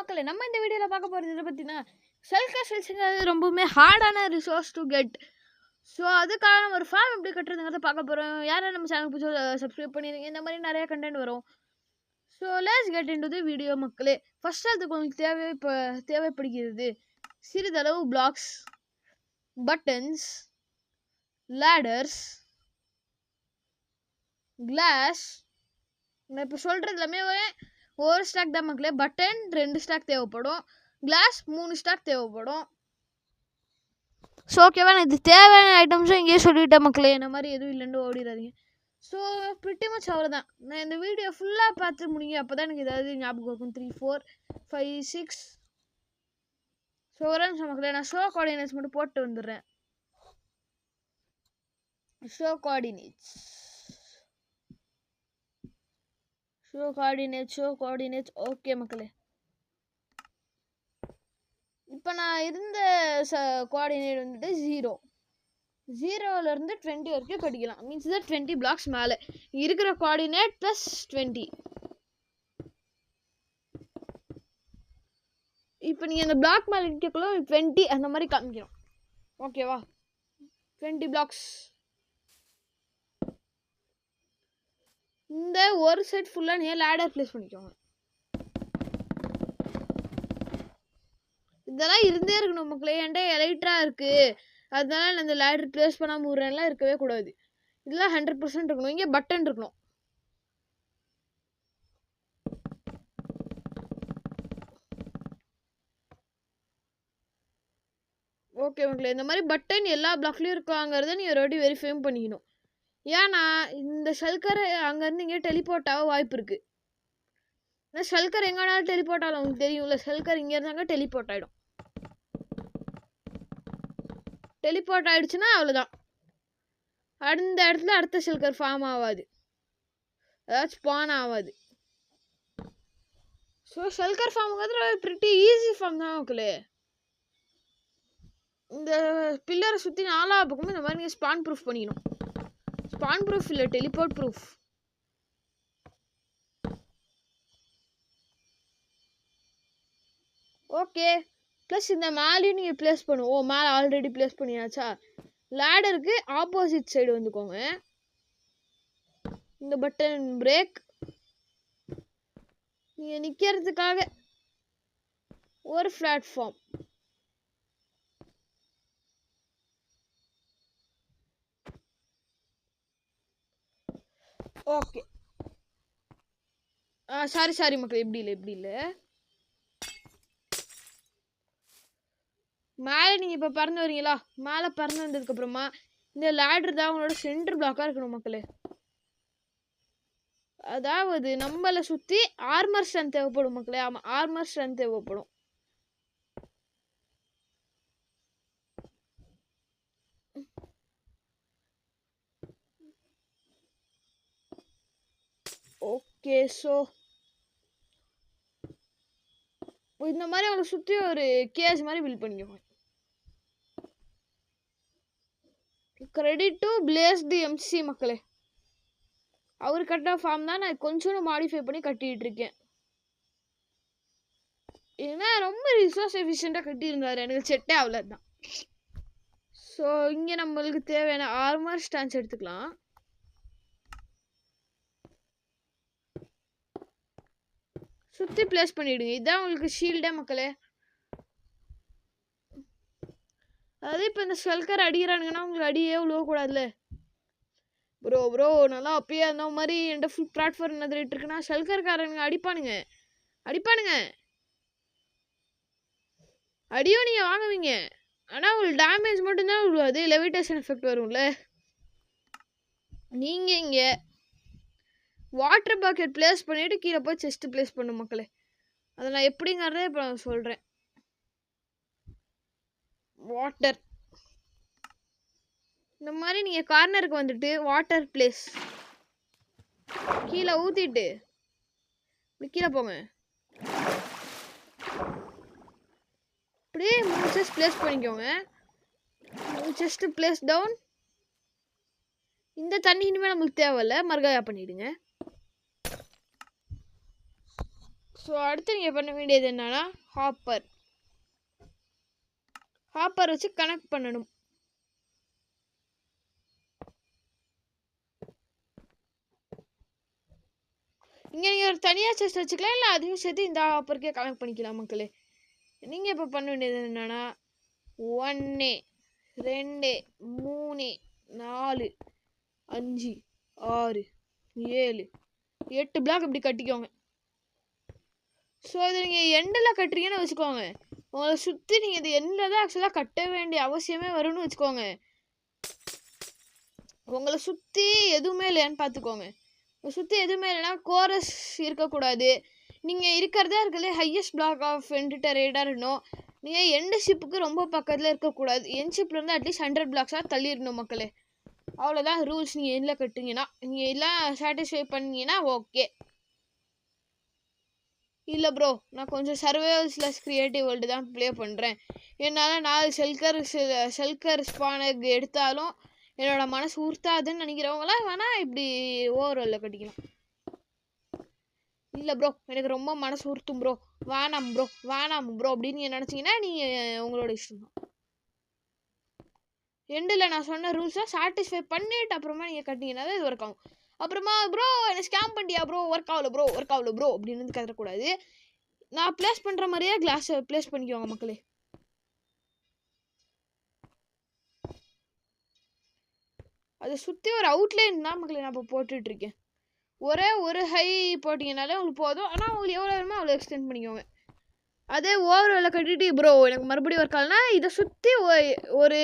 மக்களே, நம்ம இந்த வீடியோவில் பார்க்க போகிறது இதை பற்றினா ஷல்கர் ஷெல்ஸுங்கிறது ரொம்பவுமே ஹார்டான ரிசோர்ஸ் டு கெட். ஸோ அதுக்காக நம்ம ஒரு ஃபார்ம் எப்படி கட்டுறதுங்கிறத பார்க்க போகிறோம். யாரும் நம்ம சேனல் பிடிச்சோ சப்ஸ்கிரைப் பண்ணிடுங்க, இந்த மாதிரி நிறைய கண்டென்ட் வரும். So let's get into the video மக்களே. ஃபர்ஸ்ட் அதுக்கு உங்களுக்கு தேவைப்படுகிறது சிறிதளவு பிளாக்ஸ், பட்டன்ஸ், லேடர்ஸ், கிளாஸ். நான் இப்போ சொல்கிறது எல்லாமே ஒரு ஸ்டாக் தான் மக்களே. பட்டன் 2 ஸ்டாக் தேவைப்படும், கிளாஸ் 3 ஸ்டாக் தேவைப்படும். ஸோ ஓகேவா, நான் இது தேவையான ஐட்டம்ஸும் இங்கேயே சொல்லிவிட்டேன் மக்களே. இந்த மாதிரி எதுவும் இல்லைன்னு ஓடிடாதீங்க. ஸோ ப்ரிட்டி மச் அவ்வளோதான். நான் இந்த வீடியோ ஃபுல்லாக பார்த்து முடிங்க, அப்போ தான் எனக்கு ஏதாவது ஞாபகம் இருக்கும். 3 4 5 6. ஸோ ஒரு நிமிஷம் மக்களே, நான் ஷோ கோஆர்டினேட்ஸ் மட்டும் போட்டு வந்துடுறேன். ஷோ கோஆர்டினேட்ஸ் ஓகே மக்களே. இப்போ நான் இருந்த கோஆர்டினேட் வந்துட்டு 0லேருந்து 20 வரைக்கும் கட்டிக்கலாம். மீன்ஸ் தான் 20 பிளாக்ஸ் மேலே இருக்கிற கோஆர்டினேட் ப்ளஸ் 20. இப்போ நீங்கள் அந்த பிளாக் மேலே இருக்கக்குள்ள 20 அந்த மாதிரி காமிக்கணும். ஓகேவா, 20 பிளாக்ஸ். இந்த ஒரு செட் ஃபுல்லாக நீங்கள் லேடர் ப்ளேஸ் பண்ணிக்கோங்க. இதெல்லாம் இருந்தே இருக்கணும் மக்களே. என்கிட்ட எலைட்டாக இருக்குது, அதனால நான் இந்த லேடர் ப்ளேஸ் பண்ணாமல் விட்றேன்லாம் இருக்கவே கூடாது. இதெல்லாம் 100% இருக்கணும். இங்கே பட்டன் இருக்கணும். ஓகே மக்களே, இந்த மாதிரி பட்டன் எல்லா பிளாக்லேயும் இருக்காங்கிறத நீ ஒரு வாட்டி வெரிஃபை பண்ணிக்கணும். ஏன்னா இந்த ஷல்கர் அங்கேருந்து இங்கே டெலிபோர்ட் ஆக வாய்ப்பு இருக்குது. ஏன்னா ஷல்கர் எங்கேனாலும் டெலிபோர்ட் ஆகலாம், உங்களுக்கு தெரியும்ல. ஷல்கர் இங்கே இருந்தாங்க டெலிபோர்ட் ஆகிடும். டெலிபோர்ட் ஆகிடுச்சுன்னா அவ்வளோதான், அந்த இடத்துல அடுத்த ஷல்கர் ஃபார்ம் ஆகாது, அதாவது ஸ்பான் ஆகாது. ஸோ ஷல்கர் ஃபார்முங்கிறது ப்ரிட்டி ஈஸி ஃபார்ம் தான் மக்களே. இந்த பில்லரை சுற்றி 4 பக்கமும் இந்த மாதிரி நீங்கள் ஸ்பான் ப்ரூஃப் பண்ணிக்கணும். ஸ்பான் ப்ரூஃப் இல்லை, டெலிபோர்ட் ப்ரூஃப். ஓகே, ப்ளஸ் இந்த மேலேயும் நீங்கள் ப்ளேஸ் பண்ணுவோம். மேலே ஆல்ரெடி ப்ளேஸ் பண்ணியாச்சா. லேடருக்கு ஆப்போசிட் சைடு வந்துக்கோங்க. இந்த பட்டன் பிரேக் நீங்கள் நிற்கிறதுக்காக ஒரு பிளாட்ஃபார்ம். ஓகே, சாரி மக்கள், எப்படி இல்லை. மேலே நீங்கள் இப்போ பறந்து வரீங்களா, மேலே பறந்து வந்ததுக்கப்புறமா இந்த லேடர் தான் உங்களோட சென்டர் பிளாக்காக இருக்கணும் மக்களே. அதாவது நம்மளை சுற்றி ஆர்மர் ஸ்ட்ரென்த் தேவைப்படும் மக்களே. ஆமாம், ஆர்மர் ஸ்ட்ரென்த் தேவைப்படும். ஓகே, ஸோ இந்த மாதிரி அவங்களை சுற்றி ஒரு கேஸ் மாதிரி பில்ட் பண்ணிக்கோங்க. Credit to place the MC மக்களே. அவர் கட்ட ஃபார்ம் தான் நான் கொஞ்சம் மாடிஃபை பண்ணி கட்டிகிட்டு இருக்கேன். ஏன்னா ரொம்ப ரிசோர்ஸ் எஃபிஷியண்டாக கட்டியிருந்தார், எனக்கு செட்டே அவ்வளோதான். ஸோ இங்கே நம்மளுக்கு தேவையான ஆர்மர் ஸ்டான்ஸ் எடுத்துக்கலாம். சுற்றி பிளேஸ் பண்ணிவிடுங்க. இதுதான் உங்களுக்கு ஷீல்டே மக்களே. அதாவது இப்போ இந்த ஷல்கர் அடிக்கிறானுங்கன்னா உங்களுக்கு அடியே விழுவக்கூடாதுல்ல ப்ரோ. நல்லா அப்பயே அந்த மாதிரி என்கிட்ட ஃபுல் பிளாட்ஃபார்ம் என்ன ரேட் இருக்குன்னா ஷல்கர்காரனுங்க அடிப்பானுங்க. அடியும் நீங்கள் வாங்குவீங்க, ஆனால் உங்களுக்கு டேமேஜ் மட்டும்தான் விழுவாது, லெவிடேஷன் எஃபெக்ட் வரும்ல. நீங்கள் இங்கே வாட்டர் பாக்கெட் பிளேஸ் பண்ணிவிட்டு கீழே போய் செஸ்ட்டு பிளேஸ் பண்ணும் மக்களே. அதை நான் எப்படிங்கிறதே இப்போ நான் சொல்கிறேன். வாட்டர் இந்த மாதிரி நீங்கள் கார்னருக்கு வந்துட்டு வாட்டர் பிளேஸ் கீழே ஊற்றிட்டு கீழே போங்க. அப்படியே 3 செஸ்ட் பிளேஸ் பண்ணிக்கோங்க. 3 செஸ்ட் பிளேஸ் டவுன். இந்த தண்ணி இனிமேல் நம்மளுக்கு தேவையில்லை, மறுகாயா பண்ணிவிடுங்க. ஸோ அடுத்து நீங்கள் பண்ண வேண்டியது என்னன்னா ஹாப்பர் வச்சு கனெக்ட் பண்ணணும். இங்கே நீங்கள் ஒரு தனியாக செஸ்ட் வச்சுக்கலாம், இல்லை அதையும் சேர்த்து இந்த ஹாப்பருக்கே கனெக்ட் பண்ணிக்கலாம் மக்களே. நீங்கள் இப்போ பண்ண வேண்டியது என்னன்னா 1 2 3 4 5 6 7 8 பிளாக் இப்படி கட்டிக்கோங்க. ஸோ இது நீங்கள் எண்டில் கட்டுறீங்கன்னு வச்சுக்கோங்க, உங்களை சுற்றி நீங்கள் இது எண்டில் தான் ஆக்சுவலாக கட்ட வேண்டிய அவசியமே வரும்னு வச்சுக்கோங்க. உங்களை சுற்றி எதுவுமே இல்லையான்னு பார்த்துக்கோங்க. சுற்றி எதுவுமே இல்லைன்னா கோரஸ் இருக்கக்கூடாது. நீங்கள் இருக்கிறதே ஹையஸ்ட் பிளாக் ஆஃப் என்டிட்ட ரேடாக இருக்கணும். நீங்கள் எண்டு ஷிப்புக்கு ரொம்ப பக்கத்தில் இருக்கக்கூடாது. என் ஷிப்லேருந்து அட்லீஸ்ட் 100 பிளாக்ஸாக தள்ளிடணும் மக்களே. அவ்வளோதான் ரூல்ஸ். நீங்கள் எண்டில் கட்டுறீங்கன்னா நீங்கள் எல்லாம் சாட்டிஸ்ஃபை பண்ணீங்கன்னா ஓகே. இல்லை ப்ரோ, நான் கொஞ்சம் சர்வைவல் / கிரியேட்டிவ் வேர்ல்டு தான் ப்ளே பண்ணுறேன், என்னால் 4 ஷெல்கர் ஸ்பானக் எடுத்தாலும் என்னோட மனசு உறுத்தாதுன்னு நினைக்கிறவங்களாம் வேணால் இப்படி ஓவர்வேல்டில் கட்டிக்கலாம். இல்லை ப்ரோ எனக்கு ரொம்ப மனசு உறுத்தும் ப்ரோ, வேணாம் ப்ரோ அப்படின்னு நீங்கள் நினச்சிங்கன்னா நீங்கள் உங்களோட இஷ்டம் தான். எண்டில் நான் சொன்ன ரூல்ஸை சாட்டிஸ்ஃபை பண்ணிவிட்டு அப்புறமா நீங்கள் கட்டிங்கன்னா தான் இது ஒர்க் ஆகும். அப்புறமா ப்ரோ என்ன ஸ்கேம் பண்ணியா ப்ரோ, ஒர்க் ஆகல ப்ரோ அப்படின்னு கதறக்கூடாது. நான் ப்ளேஸ் பண்ணுற மாதிரியே கிளாஸை ப்ளேஸ் பண்ணிக்குவாங்க மக்களே. அதை சுற்றி ஒரு அவுட்லைன் தான் மக்களே நான் இப்போ போட்டுட்ருக்கேன். ஒரே ஒரு ஹை போட்டிங்கனாலே உங்களுக்கு போதும். ஆனால் உங்களுக்கு எவ்வளோ வேணுமோ அவ்வளோ எக்ஸ்டெண்ட் பண்ணிக்கோங்க. அதே ஓவர்வேல கட்டிட்டு ப்ரோ எனக்கு மறுபடியும் ஒர்க் ஆகலன்னா இதை சுற்றி ஒரு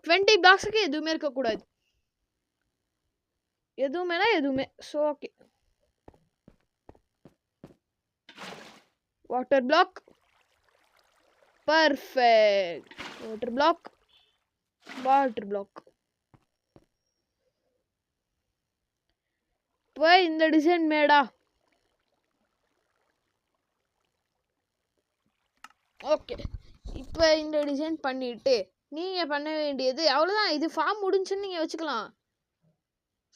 20 பிளாக்ஸுக்கு எதுவுமே இருக்கக்கூடாது. எதுவுமே. So okay, water block perfect. Water block இப்போ இந்த டிசைன் மேடா. ஓகே, இப்போ இந்த டிசைன் பண்ணிவிட்டு நீங்கள் பண்ண வேண்டியது அவ்வளோதான். இது ஃபார்ம் முடிஞ்சுன்னு நீங்கள் வச்சுக்கலாம்.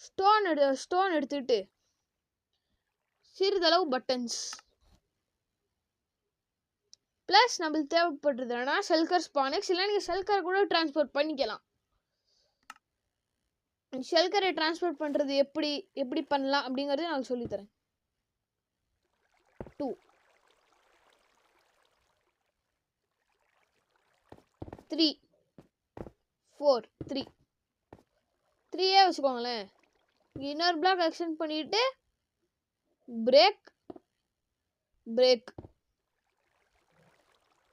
ஸ்டோன் எடுத்துக்கிட்டு சிறிதளவு பட்டன்ஸ் ப்ளஸ் நம்மளுக்கு தேவைப்படுறதுனா ஷெல்கர் ஸ்பானக்ஸ், இல்லை நீங்கள் ஷெல்கர் கூட டிரான்ஸ்போர்ட் பண்ணிக்கலாம். ஷெல்கரை டிரான்ஸ்போர்ட் பண்ணுறது எப்படி பண்ணலாம் அப்படிங்கிறது நான் சொல்லித்தரேன். 2 3 4 3 வச்சுக்கோங்களேன். இன்னொரு பிளாக் எக்ஸ்டெண்ட் பண்ணிட்டு பிரேக்.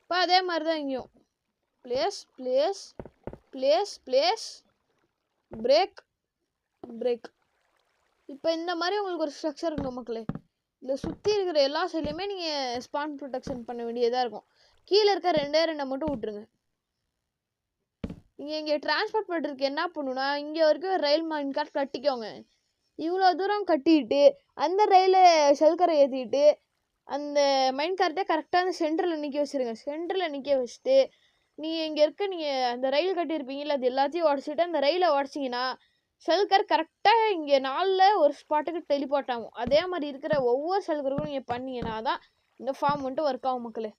இப்போ அதே மாதிரி தான் இங்கேயும் பிளேஸ் பிரேக். இப்போ இந்த மாதிரி உங்களுக்கு ஒரு ஸ்ட்ரக்சர் இருக்கும் மக்களே. இதில் சுற்றி இருக்கிற எல்லா சைட்லையுமே நீங்கள் ஸ்பான் ப்ரொடெக்ஷன் பண்ண வேண்டியதாக இருக்கும். கீழே இருக்க 2 மட்டும் விட்டுருங்க. நீங்கள் இங்கே டிரான்ஸ்போர்ட் பண்ணுறதுக்கு என்ன பண்ணுன்னா இங்கே வரைக்கும் ரயில் மைன் கார்ட் கட்டிக்கோங்க. இவ்வளோ தூரம் கட்டிட்டு அந்த ரயிலை ஷெல்கரை ஏற்றிட்டு அந்த மைன் கார்ட்டை கரெக்டாக அந்த சென்டரில் நிற்க வச்சுருங்க. சென்டரில் நிற்க வச்சுட்டு நீங்கள் அந்த ரயில் கட்டியிருப்பீங்கல்ல, அது எல்லாத்தையும் உடச்சிட்டு அந்த ரயிலை உடச்சிங்கன்னா ஷெல்கர் கரெக்டாக இங்கே 4ல் ஒரு ஸ்பாட்டுக்கு டெலிபோர்ட் ஆகும். அதே மாதிரி இருக்கிற ஒவ்வொரு ஷெல்கருக்கும் நீங்கள் பண்ணிங்கன்னா தான் இந்த ஃபார்ம் வந்துட்டு ஒர்க் ஆகும் மக்களே.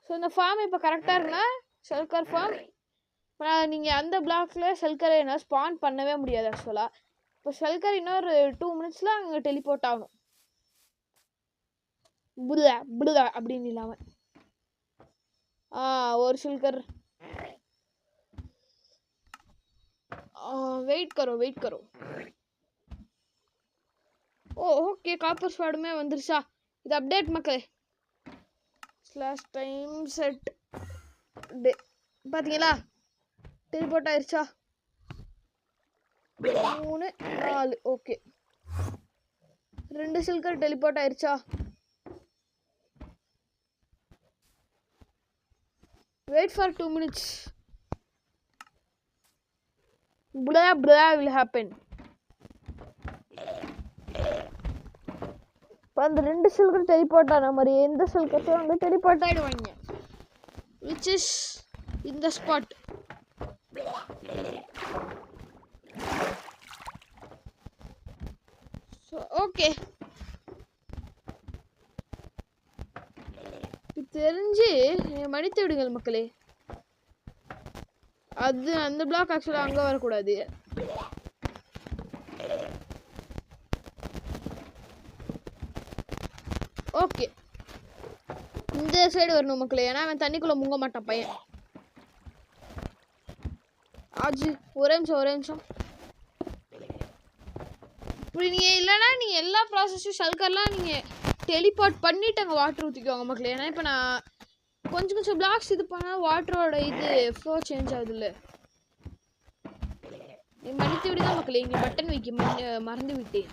ஸோ இந்த ஃபார்ம் இப்போ கரெக்டாக இருக்குன்னா ஷெல்கர் ஃபார்ம். நீங்கள் அந்த பிளாக்ல ஷெல்கரை என்ன ஸ்பான் பண்ணவே முடியாது ஆக்சுவலாக. இப்போ ஷெல்கர் இன்னொரு 2 மினிட்ஸில் அங்கே டெலிபோர்ட் ஆகணும். புடுதா அப்படின்னு இல்லாமல் ஒரு ஷெல்கர் வெயிட் करो. ஓகே, காப்பர் ஸ்வாடுமே வந்துருச்சா? இது அப்டேட் மக்களே. /time set டே பார்த்தீங்களா, டெலிபோர்ட் ஆயிடுச்சா? 3 4 ஓகே. 2 ஷெல்கர் டெலிபோர்ட் ஆயிடுச்சா? Wait for 2 minutes. Blah will happen. இப்போ அந்த 2 ஷெல்கர் டெலிபோர்ட் ஆன மாதிரி எந்த ஷெல்கர்ஸும் அங்கே டெலிபோர்ட் ஆகிடுவாங்க. விச் இஸ் இந்த ஸ்பாட். ஸோ ஓகே, தெரிஞ்சு மன்னித்து விடுங்கள் மக்களே. அது அந்த பிளாக் ஆக்சுவலாக அங்கே வரக்கூடாது. ஓகே, இந்த சைடு வரணும் மக்களே, ஏன்னா அவன் தண்ணிக்குள்ளே முங்க மாட்டான் பையன். ஆஜு ஒரே நிமிஷம். இப்படி நீங்கள் இல்லைன்னா நீங்கள் எல்லா ப்ராசஸும் ஷல்கர்லாம் நீங்கள் டெலிபோர்ட் பண்ணிவிட்டு அங்கே வாட்டர் ஊற்றிக்குவாங்க மக்களே. ஏன்னா இப்போ நான் கொஞ்சம் பிளாக்ஸ் இது பண்ணால் வாட்டரோட இது ஃப்ளோ சேஞ்ச் ஆகுது இல்லை. நீ மன்னித்து விடுதான் மக்களே, இங்கே பட்டன் வைக்க மறந்து விட்டேன்.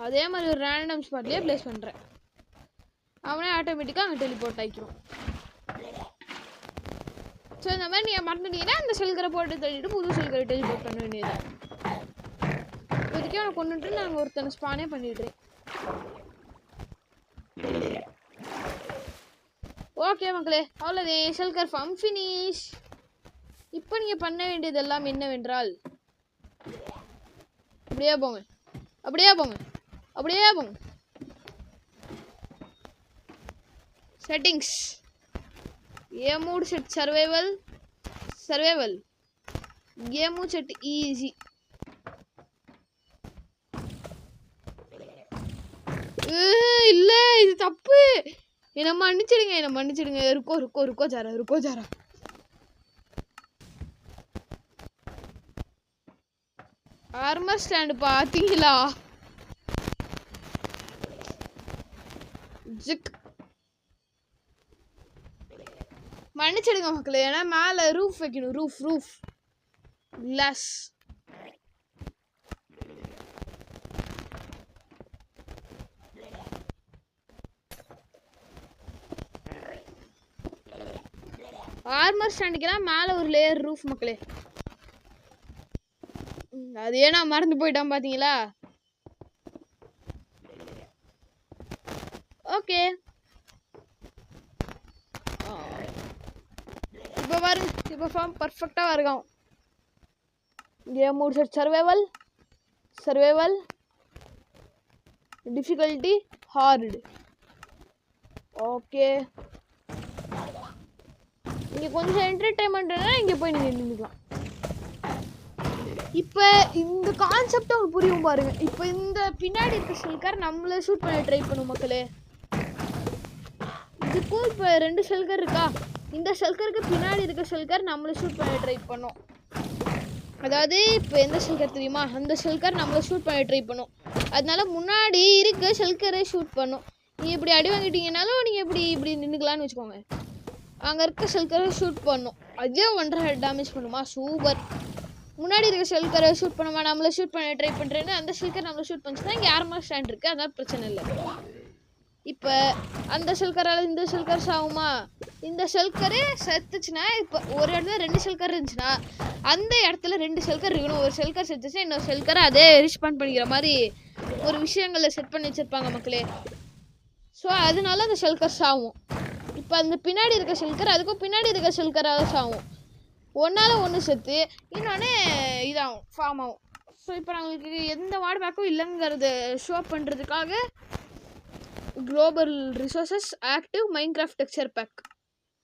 அதே மாதிரி ஒரு ரேண்டம் ஸ்பாட்லேயே ப்ளேஸ் பண்ணுறேன். அவனே ஆட்டோமேட்டிக்காக அங்கே டெலிபோர்ட் ஆகிக்கிறோம். ஸோ இந்த மாதிரி நீங்கள் மறந்துட்டீங்கன்னா அந்த செல்கரை போட்டு தள்ளிட்டு புது செல்கரை டெலிபோர்ட் பண்ண வேண்டியதுதான். இப்போதைக்கு அவனை கொண்டுட்டு நாங்கள் ஒருத்தனை ஸ்பானே பண்ணிடுறேன். ஓகே மக்களே, அவ்வளோதான், செல்கர் ஃபார்ம் ஃபினிஷ். இப்போ நீங்கள் பண்ண வேண்டியதெல்லாம் என்னவென்றால் அப்படியே போங்க. Settings, game mode set survival game mode set easy. இல்லை, இது தப்பு. என்னை மன்னிச்சிடுங்க. ருக்கோ ஜாரா. ஆர்மர் ஸ்டாண்ட் பார்த்தீங்களா? மன்னிச்சிடுங்க மக்களே, ஏன்னா மேலே ரூஃப் வைக்கணும். Roof class. ஆர்மர் ஸ்டாண்டுக்குனா மேலே ஒரு லேயர் ரூஃப் மக்களே. அது ஏன்னா மறந்து போயிட்டான் பார்த்தீங்களா? ஓகே, இப்போ பாருங்க, இப்போ ஃபார்ம் பர்ஃபெக்டாக வருகாம். Game mode set survival difficulty hard. Okay, இங்கே கொஞ்சம் என்டர்டைன்மெண்ட்னா இங்கே போய் நீங்கள் நின்றுக்கலாம். இப்போ இந்த கான்செப்ட் உங்களுக்கு புரியும் பாருங்க. இப்போ இந்த பின்னாடி இருக்க ஷெல்கர் நம்மளை ஷூட் பண்ண ட்ரை பண்ணும் மக்களே. இதுக்கும் இப்போ 2 ஷெல்கர் இருக்கா, இந்த ஷெல்கருக்கு பின்னாடி இருக்க ஷெல்கர் நம்மளை ஷூட் பண்ண ட்ரை பண்ணும். அதாவது இப்போ எந்த ஷெல்கர் தெரியுமா, அந்த ஷெல்கர் நம்மளை ஷூட் பண்ண ட்ரை பண்ணும். அதனால முன்னாடி இருக்க ஷெல்கரை ஷூட் பண்ணும். நீங்கள் இப்படி அடி வாங்கிட்டீங்கனாலும் நீங்கள் இப்படி நின்றுக்கலான்னு வச்சுக்கோங்க. அங்கே இருக்க ஷெல்கரை ஷூட் பண்ணும். அதே 1.5 டேமேஜ் பண்ணுமா? சூப்பர். முன்னாடி இருக்க ஷெல்கரை ஷூட் பண்ணுமா, நம்மளை ஷூட் பண்ண ட்ரை பண்ணுறேன்னு அந்த ஷெல்கர் நம்மளை ஷூட் பண்ணிச்சுன்னா இங்கே ஆர்மர் ஸ்டாண்ட் இருக்குது, அதனால பிரச்சனை இல்லை. இப்போ அந்த ஷெல்கரால் இந்த ஷெல்கர் சாகுமா? இந்த ஷெல்கரு செத்துச்சுன்னா, இப்போ ஒரு இடத்துல 2 ஷெல்கர் இருந்துச்சுன்னா அந்த இடத்துல 2 ஷெல்கர் இருக்கணும். ஒரு ஷெல்கர் செத்துச்சுன்னா இன்னொரு ஷெல்கரை அதே ரெஸ்பாண்ட் பண்ணிக்கிற மாதிரி ஒரு விஷயங்களை செட் பண்ணி வச்சுருப்பாங்க மக்களே. ஸோ அதனால அந்த ஷெல்கர் சாகும். இப்போ அந்த பின்னாடி இருக்க ஷெல்கர் அதுக்கும் பின்னாடி இருக்க ஷெல்கரால் சாகும். ஒன்றால் ஒன்று செத்து இன்னொன்று இதாகும், ஃபார்ம் ஆகும். ஸோ இப்போ நம்மளுக்கு எந்த வார்டு பேக்கும் இல்லைங்கிறத ஷோ பண்ணுறதுக்காக global resources active Minecraft texture back,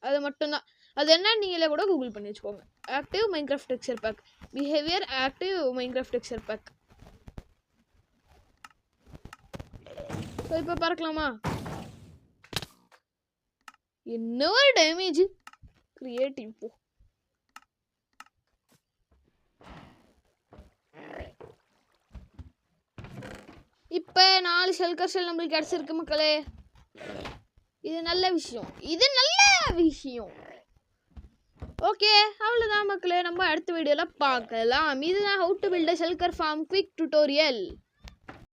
அது மட்டும்தான். அது என்ன நீங்களே கூட கூகுள் பண்ணி வச்சுக்கோங்க. Active Minecraft texture back, behaviour active Minecraft texture back. So இப்போ பார்க்கலாமா? என்ன ஒரு டேமேஜ் கிரியேட்டிவ். போ இப்போ 4 ஷெல்கர் ஷெல் நம்மளுக்கு கிடச்சிருக்கு மக்களே. இது நல்ல விஷயம். ஓகே, அவ்வளோதான் மக்களே. நம்ம அடுத்த வீடியோவில் பார்க்கலாம். இதுதான் how to build a shulker farm quick tutorial.